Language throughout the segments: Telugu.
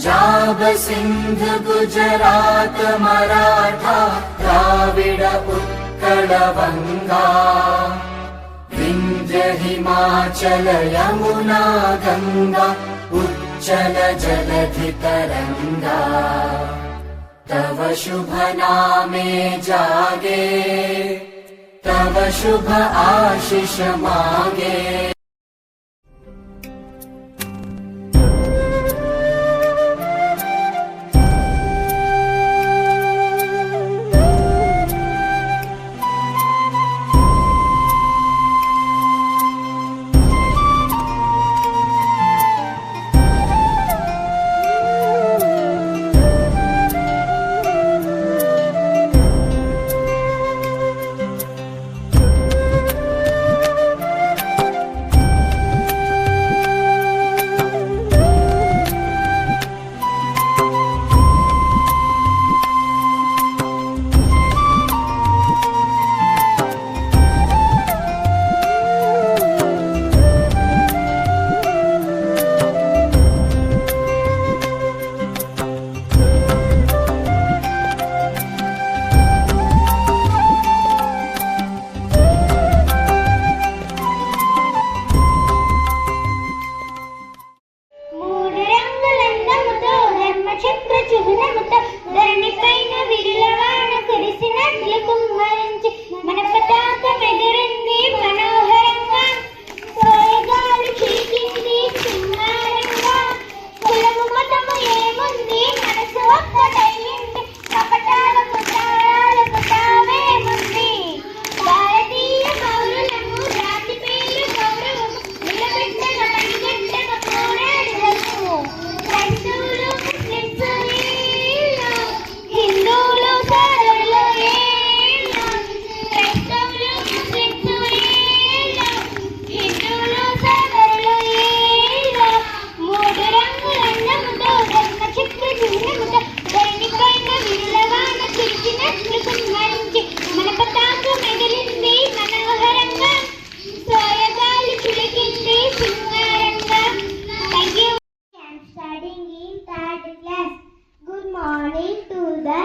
पंजाब सिंध गुजरात मराठा द्राविड उत्कल वंगा विंध्य हिमाचल यमुना गंगा उच्चल जलधि तरंगा तव शुभ नामे जागे तव शुभ आशीष मांगे।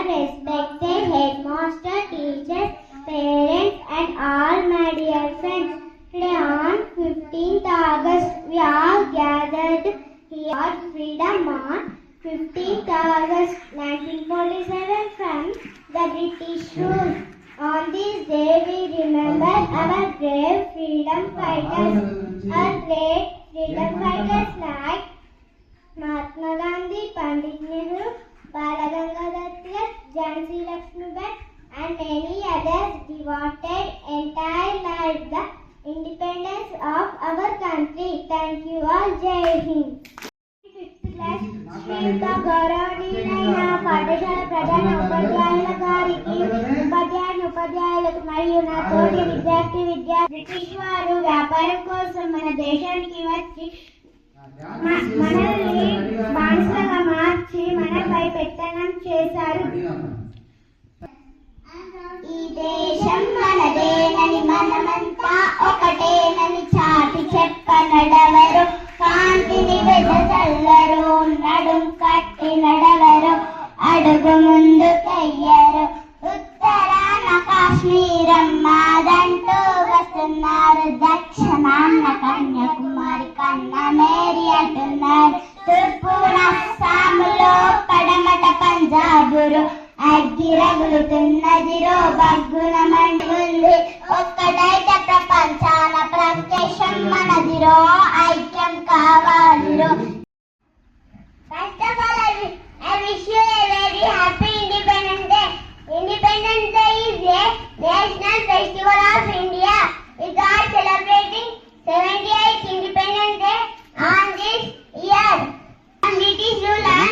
Respected headmaster, teachers, parents and all my dear friends. Today on 15th August we are gathered here for Freedom March. 15th August 1947 from the British rule. On this day we remember our brave freedom fighters. Our great freedom fighters like Mahatma Gandhi, Pandit Nehru, Bal Gangadhar Tilak, Jhansi Lakshmibai and many others devoted entire life the independence of our country. Thank you all. Jai Hind. 5th class Sriyuta గౌరవనీయులైన పాఠశాల ప్రధాన ఉపాధ్యాయుల గారికి, ఉపాధ్యాయులకు మరియు నా తోటి విద్యార్థి బ్రిటిష్ వారు వ్యాపారం కోసం మన దేశానికి వచ్చి మనల్ని బానిసలుగా మార్చి మనపై పెత్తనం చేశారు. ఈ దేశం మనదేనని మనమంతా ఒకటేనని చాటి చెప్పనడవరు. కాంతిని వెదజల్లరు, నడుం కట్టి నడవరు, అడుగు ముందు కయ్యరు. ఉత్తరాన కాశ్మీరం మాదంటూ వస్తున్నారు, దక్షిణాన కన్యాకుమారి కన్నమేరి అంటున్నారు. తూర్పున అస్సాములో, పడమట పంజాబురు అగ్గి రగులుతున్నదిరో, బగ్గున మండుంది. ఒక్కటైతే ప్రపంచాన ప్రత్యక్షం మనదిరో, ఐక్యం కావాలిరో. First of all, I wish you a very happy Independence Day. Independence Day is a national festival of India. We are celebrating 78th Independence Day on this year. British rule on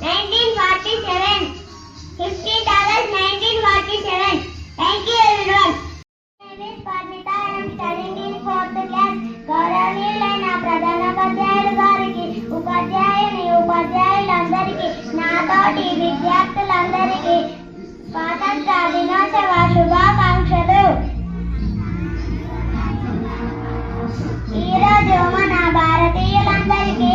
1947. 15th August 1947. Thank you everyone. My name is Parmita. I am studying in 4th class. గౌరవనీయులైన ప్రధానోపాధ్యాయులు గారికి, ఉపాధ్యాయులందరికీ, నాతోటి విద్యార్థులందరికీ స్వాతంత్ర దినోత్సవ శుభాకాంక్షలు. ఈరోజు మన భారతీయులందరికీ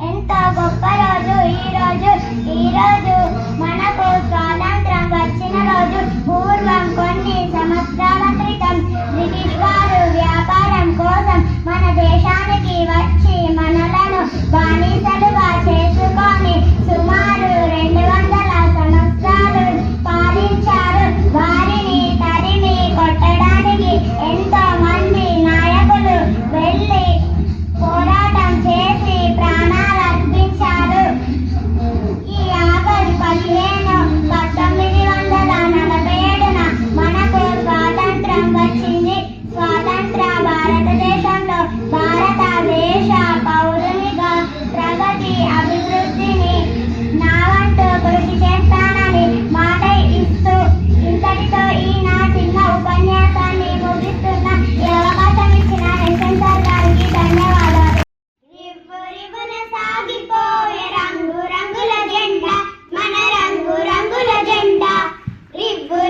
ఎంతో గొప్ప రోజు. ఈ రోజు. ఈ రోజు మనకు స్వాతంత్రం వచ్చిన రోజు. పూర్వం కొన్ని సంవత్సరాల క్రితం బ్రిటిష్ వారు వ్యాపారం కోసం మన దేశానికి వచ్చి మనలను బానిసలుగా చేసుకొని సుమారు 200 సంవత్సరాలు పాలించారు. వారిని తరిమి కొట్టడానికి ఎంతో మంది నాయకులు వెళ్ళి పోరాటం చేసి ప్రాణాలు అర్పించారు. ఈ ఆగస్టు 15, 1947 మనకు స్వాతంత్రం వచ్చింది. స్వాతంత్ర భారతదేశంలో భారతదేశ పౌరునిగా ప్రగతి అభివృద్ధిని నా వంతు కృషి చేస్తానని మాట ఇస్తూ ఇంతటితో ఈ నా చిన్న ఉపన్యాసాన్ని ముగిస్తున్న ఈ అవకాశం ఇచ్చిన ఎస్ఎన్ఆర్ గారికి ధన్యవాదాలు. రివ్వున సాగిపోయే రంగు రంగుల జెండా మన రంగు రంగుల జెండా.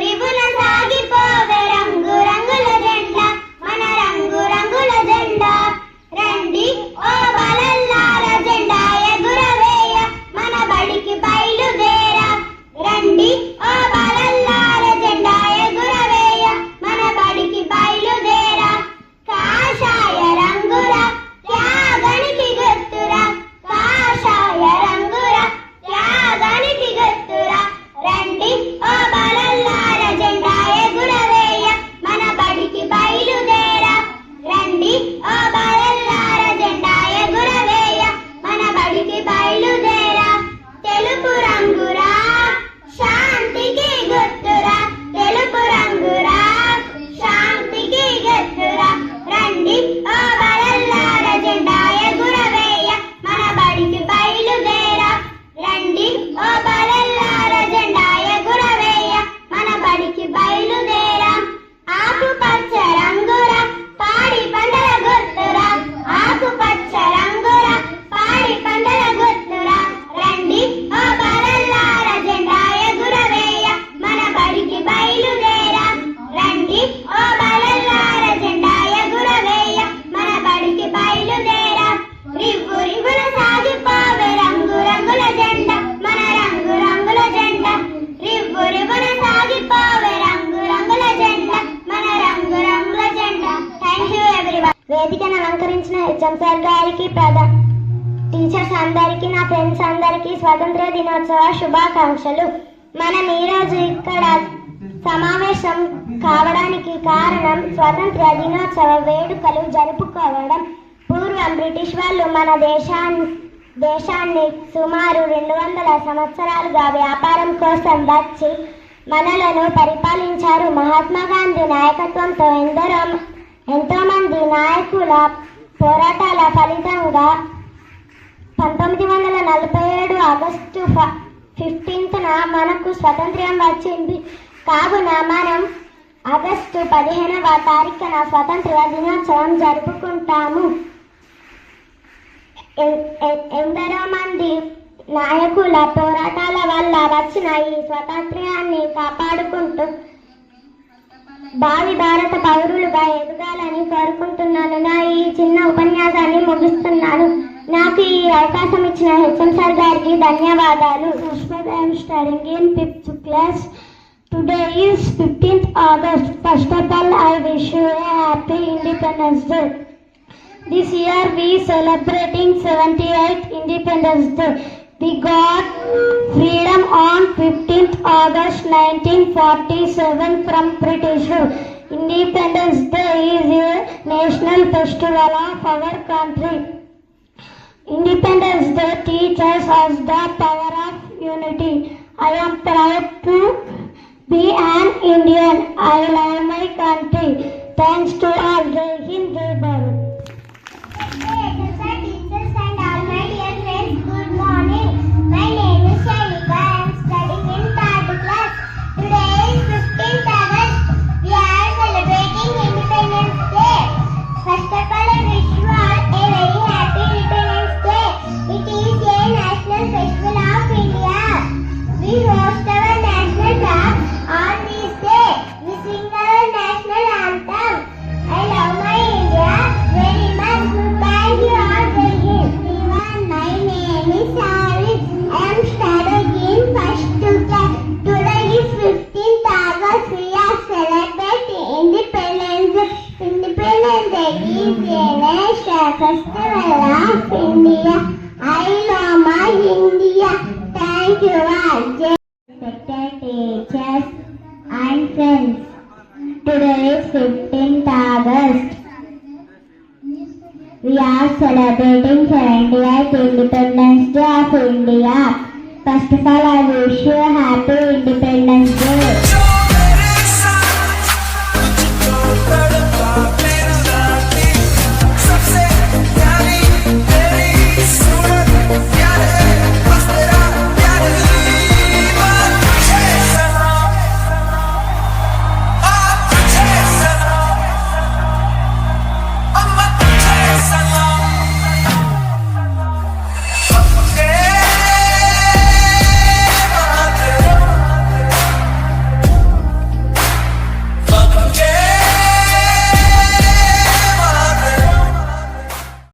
రివ్వున సాగిపోయే రంగు రంగుల జెండా మన రంగు రంగుల జెండా. రండి ఓ బలల్లార జెండా ఎగురవేయ మన బడికి బయలుదేర. రండి ఓ బలల్లార జెండా ఎగురవేయ మన బడికి బయలుదేర. కాషాయ రంగుల త్యాగానికి గుర్తురా, కాషాయ రంగుల త్యాగానికి గుర్తురా. రండి ఓ బలల్లార జెండా ఎగురవేయ మన బడికి బయలుదేర. రండి ఓ బలల్లార జెండా ఎగురవేయ మన బడికి బయలుదేర. తెలుపు రంగురా శాంతికి గుర్తురా, తెలుపు రంగురా శాంతికి గుర్తురా. రండి ఓ బలల్లార జెండా ఎగురవేయ మన బడికి బయలుదేర. రండి ఓ బలల్లార జెండా ఎగురవేయ మన బడికి బయలుదేర. ఆకుపచ్చ రంగుర పాడి పంటల గుర్తురా, ఆకుపచ్చ రంగుర పాడి పంటల గుర్తురా. రండి ఓ బలల్లార జెండా ఎగురవేయ మన బడికి బయలుదేర. రండి ఓ బలల్లార జెండా ఎగురవేయ మన బడికి బయలుదేర. రివ్వున సాగిపోవే రంగు రంగుల జెండా మన రంగు రంగుల జెండా. రివ్వున సాగిపోవే రంగు రంగుల జెండా మన రంగు రంగుల జెండా. Thank you everyone. వేదికను అలంకరించిన హెచ్ఎం సార్ గారికి, టీచర్స్ అందరికీ, నా ఫ్రెండ్స్ అందరికీ స్వాతంత్ర దినోత్సవ శుభాకాంక్షలు. మనం ఈరోజు ఇక్కడ సమావేశం కావడానికి కారణం స్వాతంత్ర దినోత్సవ వేడుకలు జరుపుకోవడం. పూర్వం బ్రిటిష్ వాళ్ళు మన దేశాన్ని సుమారు 200 సంవత్సరాలుగా వ్యాపారం కోసం వచ్చి మనలను పరిపాలించారు. మహాత్మా గాంధీ నాయకత్వంతో ఎంతో మంది నాయకుల పోరాటాల ఫలితంగా 1947 ఆగస్టు 15న మనకు స్వతంత్రం వచ్చింది. కావున మనం ఆగస్టు 15వ తారీఖున స్వతంత్ర దినోత్సవం జరుపుకుంటాము. ఎందరో మంది నాయకుల పోరాటాల వల్ల వచ్చిన ఈ స్వాతంత్ర్యాన్ని కాపాడుకుంటూ భావి భారత పౌరులుగా ఎదగాలని కోరుకుంటున్నాను. నా ఈ చిన్న ఉపన్యాసాన్ని ముగిస్తున్నాను. నాకు ఈ అవకాశం ఇచ్చిన హెచ్ఎం సార్ గారికి ధన్యవాదాలు. I am studying in 5th class. Today is 15th August. First of all, I wish you a happy Independence Day. This year we celebrating 78th Independence Day. We got freedom on 15th August 1947 from British rule. Independence Day is a national festival of our country. Independence Day teaches us the power of unity. I am proud to be an Indian. I love my country. Thanks to all. Jai Hind, Jai Bharat. Teachers and all my dear friends, good morning. My name is Shanika. I am studying in 3rd class. Today is 15th August. We are celebrating Independence Day. First of all, I wish you all a very happy Independence Day. It is a national festival of India. We host our national flag on this day. We sing our national anthem. I love my India. festival of India. I love my India. Thank you all. Respected teachers and friends. Today is 15th August. We are celebrating 70th Independence Day of India. First of all, I wish you a happy Independence Day.